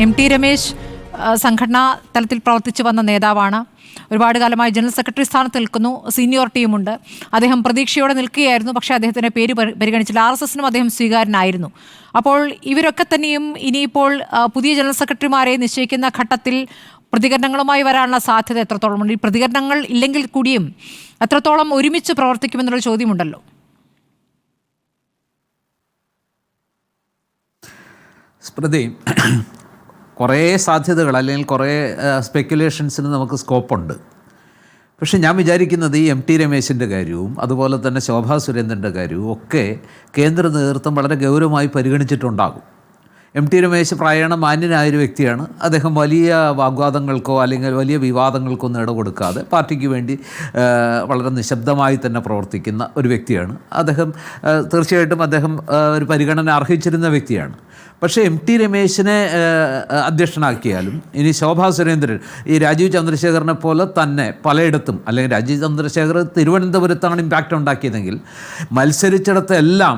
എം.ടി. രമേശ് സംഘടനാ തലത്തിൽ പ്രവർത്തിച്ചു വന്ന നേതാവാണ്. ഒരുപാട് കാലമായി ജനറൽ സെക്രട്ടറി സ്ഥാനത്ത് നിൽക്കുന്നു. സീനിയോറിറ്റിയുമുണ്ട്. അദ്ദേഹം പ്രതീക്ഷയോടെ നിൽക്കുകയായിരുന്നു. പക്ഷേ അദ്ദേഹത്തിൻ്റെ പേര് പരിഗണിച്ചില്ല. RSSനും അദ്ദേഹം സ്വീകാര്യനായിരുന്നു. അപ്പോൾ ഇവരൊക്കെ തന്നെയും ഇനിയിപ്പോൾ പുതിയ ജനറൽ സെക്രട്ടറിമാരെ നിശ്ചയിക്കുന്ന ഘട്ടത്തിൽ പ്രതികരണങ്ങളുമായി വരാനുള്ള സാധ്യത എത്രത്തോളമുണ്ട്? ഈ പ്രതികരണങ്ങൾ ഇല്ലെങ്കിൽ കൂടിയും എത്രത്തോളം ഒരുമിച്ച് പ്രവർത്തിക്കുമെന്നുള്ള ചോദ്യമുണ്ടല്ലോ. സ്മൃതി, കുറേ സാധ്യതകൾ അല്ലെങ്കിൽ കുറേ സ്പെക്കുലേഷൻസിന് നമുക്ക് സ്കോപ്പുണ്ട്. പക്ഷെ ഞാൻ വിചാരിക്കുന്നത് ഈ എം.ടി. രമേശിൻ്റെ കാര്യവും അതുപോലെ തന്നെ ശോഭാ സുരേന്ദ്രൻ്റെ കാര്യവും ഒക്കെ കേന്ദ്ര നേതൃത്വം വളരെ ഗൗരവമായി പരിഗണിച്ചിട്ടുണ്ടാകും. എം.ടി. രമേശ് പ്രായണ മാന്യനായൊരു വ്യക്തിയാണ്. അദ്ദേഹം വലിയ വാഗ്വാദങ്ങൾക്കോ അല്ലെങ്കിൽ വലിയ വിവാദങ്ങൾക്കോ ഒന്നും ഇടകൊടുക്കാതെ പാർട്ടിക്ക് വേണ്ടി വളരെ നിശബ്ദമായി തന്നെ പ്രവർത്തിക്കുന്ന ഒരു വ്യക്തിയാണ്. തീർച്ചയായിട്ടും അദ്ദേഹം ഒരു പരിഗണന അർഹിച്ചിരുന്ന വ്യക്തിയാണ്. പക്ഷേ എം.ടി. രമേശിനെ അധ്യക്ഷനാക്കിയാലും ഇനി ശോഭാ സുരേന്ദ്രൻ ഈ രാജീവ് ചന്ദ്രശേഖരനെ പോലെ തന്നെ പലയിടത്തും, അല്ലെങ്കിൽ രാജീവ് ചന്ദ്രശേഖർ തിരുവനന്തപുരത്താണ് ഇമ്പാക്റ്റ് ഉണ്ടാക്കിയതെങ്കിൽ മത്സരിച്ചിടത്തെല്ലാം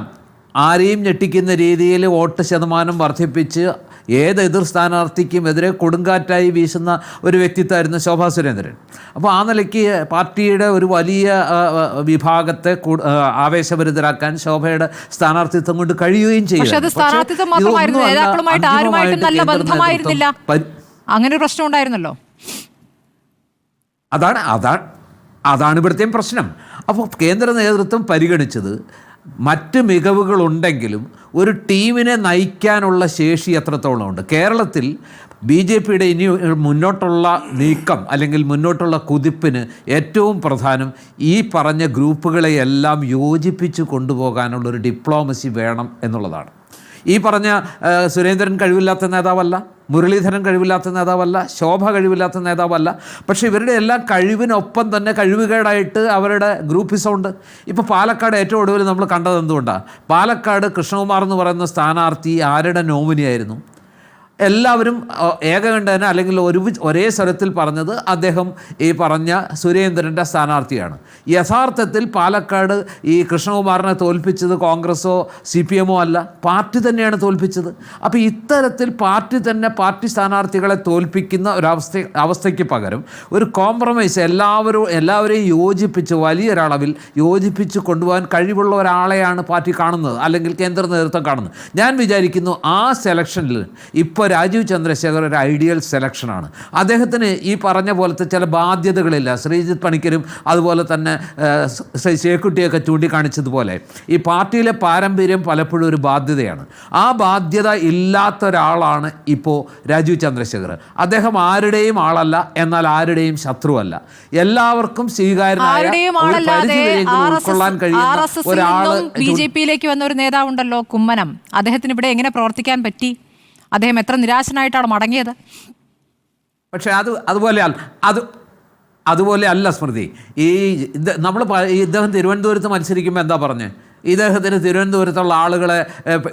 ആരെയും ഞെട്ടിക്കുന്ന രീതിയിൽ വോട്ട് ശതമാനം വർദ്ധിപ്പിച്ച് ഏത് എതിർ സ്ഥാനാർത്ഥിക്കുമെതിരെ കൊടുങ്കാറ്റായി വീശുന്ന ഒരു വ്യക്തിത്വമായിരുന്നു ശോഭാ സുരേന്ദ്രൻ. അപ്പോൾ ആ നിലയ്ക്ക് പാർട്ടിയുടെ ഒരു വലിയ വിഭാഗത്തെ ആവേശഭരിതരാക്കാൻ ശോഭയുടെ സ്ഥാനാർത്ഥിത്വം കൊണ്ട് കഴിയുകയും ചെയ്യും. അങ്ങനെ ഒരു പ്രശ്നം ഉണ്ടായിരുന്നല്ലോ. അതാണ് ഇവിടുത്തെയും പ്രശ്നം. അപ്പോൾ കേന്ദ്ര നേതൃത്വം പരിഗണിച്ചത് മറ്റ് മികവുകളുണ്ടെങ്കിലും ഒരു ടീമിനെ നയിക്കാനുള്ള ശേഷി എത്രത്തോളം ഉണ്ട്. കേരളത്തിൽ BJPയുടെ ഇനി മുന്നോട്ടുള്ള നീക്കം അല്ലെങ്കിൽ മുന്നോട്ടുള്ള കുതിപ്പിന് ഏറ്റവും പ്രധാനം ഈ പറഞ്ഞ ഗ്രൂപ്പുകളെയെല്ലാം യോജിപ്പിച്ച് കൊണ്ടുപോകാനുള്ളൊരു ഡിപ്ലോമസി വേണം എന്നുള്ളതാണ്. ഈ പറഞ്ഞ സുരേന്ദ്രൻ കഴിവില്ലാത്ത നേതാവല്ല, മുരളീധരൻ കഴിവില്ലാത്ത നേതാവല്ല, ശോഭ കഴിവില്ലാത്ത നേതാവല്ല. പക്ഷേ ഇവരുടെ എല്ലാം കഴിവിനൊപ്പം തന്നെ കഴിവുകേടായിട്ട് അവരുടെ ഗ്രൂപ്പിസമുണ്ട്. ഇപ്പോൾ പാലക്കാട് ഏറ്റവും ഒടുവിൽ നമ്മൾ കണ്ടത് എന്തുകൊണ്ടാണ്? പാലക്കാട് കൃഷ്ണകുമാർ എന്ന് പറയുന്ന സ്ഥാനാർത്ഥി ആരുടെ നോമിനിയായിരുന്നു? എല്ലാവരും ഏകകണ്ഠേന അല്ലെങ്കിൽ ഒരേ സ്വരത്തിൽ പറഞ്ഞത് അദ്ദേഹം ഈ പറഞ്ഞ സുരേന്ദ്രൻ്റെ സ്ഥാനാർത്ഥിയാണ്. യഥാർത്ഥത്തിൽ പാലക്കാട് ഈ കൃഷ്ണകുമാറിനെ തോൽപ്പിച്ചത് കോൺഗ്രസോ CPM അല്ല, പാർട്ടി തന്നെയാണ് തോൽപ്പിച്ചത്. അപ്പോൾ ഇത്തരത്തിൽ പാർട്ടി സ്ഥാനാർത്ഥികളെ തോൽപ്പിക്കുന്ന അവസ്ഥയ്ക്ക് പകരം ഒരു കോംപ്രമൈസ് എല്ലാവരെയും യോജിപ്പിച്ച് വലിയൊരളവിൽ യോജിപ്പിച്ച് കൊണ്ടുപോകാൻ കഴിവുള്ള ഒരാളെയാണ് പാർട്ടി കാണുന്നത്, അല്ലെങ്കിൽ കേന്ദ്ര നേതൃത്വം കാണുന്നത്. ഞാൻ വിചാരിക്കുന്നു ആ സെലക്ഷനിൽ ഇപ്പോൾ രാജീവ് ചന്ദ്രശേഖർ ഒരു ഐഡിയൽ സെലക്ഷനാണ്. അദ്ദേഹത്തിന് ഈ പറഞ്ഞ പോലത്തെ ചില ബാധ്യതകളില്ല. ശ്രീജിത്ത് പണിക്കരും അതുപോലെ തന്നെ ശേഖുട്ടിയൊക്കെ ചൂണ്ടിക്കാണിച്ചതുപോലെ ഈ പാർട്ടിയിലെ പാരമ്പര്യം പലപ്പോഴും ഒരു ബാധ്യതയാണ്. ആ ബാധ്യത ഇല്ലാത്ത ഒരാളാണ് ഇപ്പോൾ രാജീവ് ചന്ദ്രശേഖർ. അദ്ദേഹം ആരുടെയും ആളല്ല, എന്നാൽ ആരുടെയും ശത്രുവല്ല. എല്ലാവർക്കും സ്വീകാര്യനായ ഉൾക്കൊള്ളാൻ കഴിയുന്ന ഒരാൾ. BJPയിലേക്ക് വന്ന ഒരു നേതാവുണ്ടല്ലോ, കുമ്മനം. അദ്ദേഹത്തിന് ഇവിടെ എങ്ങനെ പ്രവർത്തിക്കാൻ പറ്റി? അദ്ദേഹം എത്ര നിരാശനായിട്ടാണ് മടങ്ങിയത്? പക്ഷേ അതുപോലെ അല്ല സ്മൃതി. ഇദ്ദേഹം തിരുവനന്തപുരത്ത് മത്സരിക്കുമ്പോൾ എന്താ പറഞ്ഞത്? ഇദ്ദേഹത്തിന് തിരുവനന്തപുരത്തുള്ള ആളുകളെ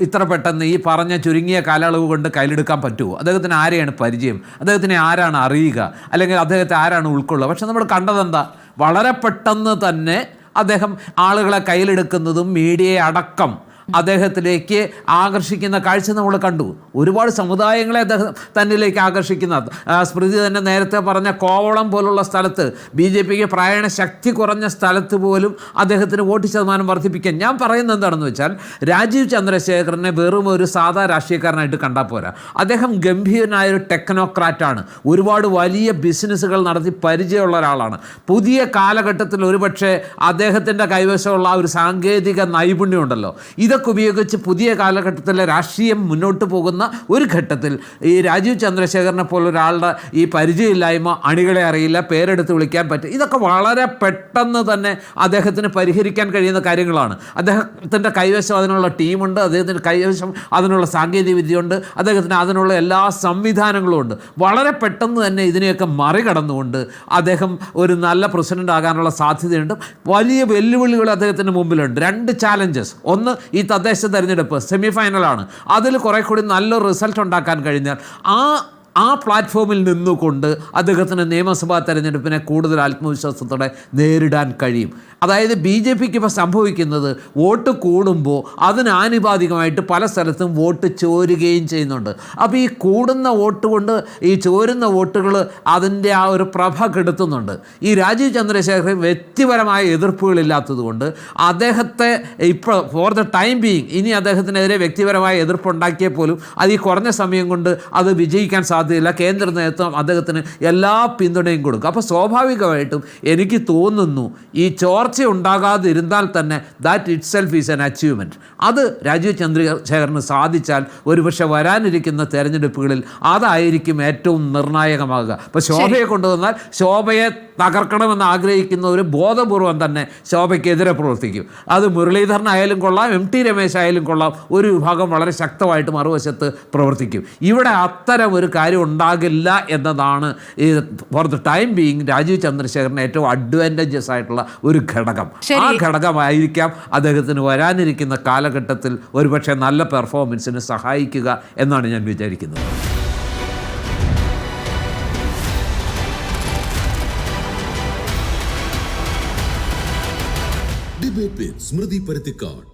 ഇത്ര പെട്ടെന്ന് ഈ പറഞ്ഞ ചുരുങ്ങിയ കാലയളവ് കൊണ്ട് കയ്യിലെടുക്കാൻ പറ്റുമോ? അദ്ദേഹത്തിന് ആരെയാണ് പരിചയം? അദ്ദേഹത്തിനെ ആരാണ് അറിയുക? അല്ലെങ്കിൽ അദ്ദേഹത്തെ ആരാണ് ഉൾക്കൊള്ളുക? പക്ഷെ നമ്മൾ കണ്ടതെന്താ? വളരെ പെട്ടെന്ന് തന്നെ അദ്ദേഹം ആളുകളെ കയ്യിലെടുക്കുന്നതും മീഡിയയെ അടക്കം അദ്ദേഹത്തിലേക്ക് ആകർഷിക്കുന്ന കാഴ്ച നമ്മൾ കണ്ടു. ഒരുപാട് സമുദായങ്ങളെ അദ്ദേഹം തന്നിലേക്ക് ആകർഷിക്കുന്ന, സ്മൃതി തന്നെ നേരത്തെ പറഞ്ഞ കോവളം പോലുള്ള സ്ഥലത്ത് BJPക്ക് പ്രായണ ശക്തി കുറഞ്ഞ സ്ഥലത്ത് പോലും അദ്ദേഹത്തിന് വോട്ട് ശതമാനം വർദ്ധിപ്പിക്കാൻ. ഞാൻ പറയുന്നത് എന്താണെന്ന് വെച്ചാൽ, രാജീവ് ചന്ദ്രശേഖരനെ വെറും ഒരു സാധാ രാഷ്ട്രീയക്കാരനായിട്ട് കണ്ടാൽ പോരാ. അദ്ദേഹം ഗംഭീരനായൊരു ടെക്നോക്രാറ്റാണ്. ഒരുപാട് വലിയ ബിസിനസ്സുകൾ നടത്തി പരിചയമുള്ള ഒരാളാണ്. പുതിയ കാലഘട്ടത്തിൽ ഒരുപക്ഷെ അദ്ദേഹത്തിൻ്റെ കൈവശമുള്ള ഒരു സാങ്കേതിക നൈപുണ്യമുണ്ടല്ലോ, ഇതൊക്കെ ഉപയോഗിച്ച് പുതിയ കാലഘട്ടത്തിലെ രാഷ്ട്രീയം മുന്നോട്ട് പോകുന്ന ഒരു ഘട്ടത്തിൽ ഈ രാജീവ് ചന്ദ്രശേഖരനെ പോലെ ഒരാളുടെ ഈ പരിചയമില്ലായ്മ, അണികളെ അറിയില്ല, പേരെടുത്ത് വിളിക്കാൻ പറ്റും, ഇതൊക്കെ വളരെ പെട്ടെന്ന് തന്നെ അദ്ദേഹത്തിന് പരിഹരിക്കാൻ കഴിയുന്ന കാര്യങ്ങളാണ്. അദ്ദേഹത്തിൻ്റെ കൈവശം അതിനുള്ള ടീമുണ്ട്, അദ്ദേഹത്തിൻ്റെ കൈവശം അതിനുള്ള സാങ്കേതിക വിദ്യയുണ്ട്, അദ്ദേഹത്തിന് അതിനുള്ള എല്ലാ സംവിധാനങ്ങളും ഉണ്ട്. വളരെ പെട്ടെന്ന് തന്നെ ഇതിനെയൊക്കെ മറികടന്നുകൊണ്ട് അദ്ദേഹം ഒരു നല്ല പ്രസിഡൻ്റ് ആകാനുള്ള സാധ്യതയുണ്ട്. വലിയ വെല്ലുവിളികൾ അദ്ദേഹത്തിന് മുമ്പിലുണ്ട്. 2 ചാലഞ്ചസ്. ഒന്ന്, ഈ തദ്ദേശ തെരഞ്ഞെടുപ്പ് സെമിഫൈനലാണ്. അതിൽ കുറെ കൂടി നല്ലൊരു റിസൾട്ട് ഉണ്ടാക്കാൻ കഴിഞ്ഞാൽ ആ ആ പ്ലാറ്റ്ഫോമിൽ നിന്നുകൊണ്ട് അദ്ദേഹത്തിന് നിയമസഭാ തെരഞ്ഞെടുപ്പിനെ കൂടുതൽ ആത്മവിശ്വാസത്തോടെ നേരിടാൻ കഴിയും. അതായത് ബി ജെ പിക്ക് ഇപ്പോൾ സംഭവിക്കുന്നത് വോട്ട് കൂടുമ്പോൾ അതിന് ആനുപാതികമായിട്ട് പല സ്ഥലത്തും വോട്ട് ചോരുകയും ചെയ്യുന്നുണ്ട്. അപ്പോൾ ഈ കൂടുന്ന വോട്ട് കൊണ്ട് ഈ ചോരുന്ന വോട്ടുകൾ അതിൻ്റെ ആ ഒരു പ്രഭ കെടുത്തുന്നുണ്ട്. ഈ രാജീവ് ചന്ദ്രശേഖരൻ വ്യക്തിപരമായ എതിർപ്പുകളില്ലാത്തതുകൊണ്ട് അദ്ദേഹത്തെ ഇപ്പോൾ ഫോർ ദ ടൈം ബീയിങ് ഇനി അദ്ദേഹത്തിനെതിരെ വ്യക്തിപരമായ എതിർപ്പുണ്ടാക്കിയാൽ പോലും അത് ഈ കുറഞ്ഞ സമയം കൊണ്ട് അത് വിജയിക്കാൻ സാധ്യതയില്ല. കേന്ദ്ര നേതൃത്വം അദ്ദേഹത്തിന് എല്ലാ പിന്തുണയും കൊടുക്കും. അപ്പോൾ സ്വാഭാവികമായിട്ടും എനിക്ക് തോന്നുന്നു ഈ ചോർച്ച ഉണ്ടാകാതിരുന്നാൽ തന്നെ that it self is N achievement. അത് രാജീവ് ചന്ദ്രശേഖരന് സാധിച്ചാൽ ഒരുപക്ഷെ വരാനിരിക്കുന്ന തെരഞ്ഞെടുപ്പുകളിൽ അതായിരിക്കും ഏറ്റവും നിർണായകമാകുക. അപ്പോൾ ശോഭയെ കൊണ്ടുവന്നാൽ ശോഭയെ തകർക്കണമെന്ന് ആഗ്രഹിക്കുന്ന ഒരു ബോധപൂർവം തന്നെ ശോഭയ്ക്കെതിരെ പ്രവർത്തിക്കും. അത് മുരളീധരനായാലും കൊള്ളാം, MT രമേശ് ആയാലും കൊള്ളാം, ഒരു വിഭാഗം വളരെ ശക്തമായിട്ട് മറുവശത്ത് പ്രവർത്തിക്കും. ഇവിടെ അത്തരം ഒരു കാര്യം ഉണ്ടാകില്ല എന്നതാണ് ഈ for the time being Rajeev ചന്ദ്രശേഖരന് ഏറ്റവും അഡ്വാൻറ്റേജസ് ആയിട്ടുള്ള ഒരു ഘടകം. ആ ഘടകമായിരിക്കാം അദ്ദേഹത്തിന് വരാനിരിക്കുന്ന കാലഘട്ടത്തിൽ ഒരുപക്ഷെ നല്ല പെർഫോമൻസിന് സഹായിക്കുക എന്നാണ് ഞാൻ വിചാരിക്കുന്നത്. ഡിബേറ്റ് വിത്ത് സ്മൃതി പരുത്തിക്കാട്.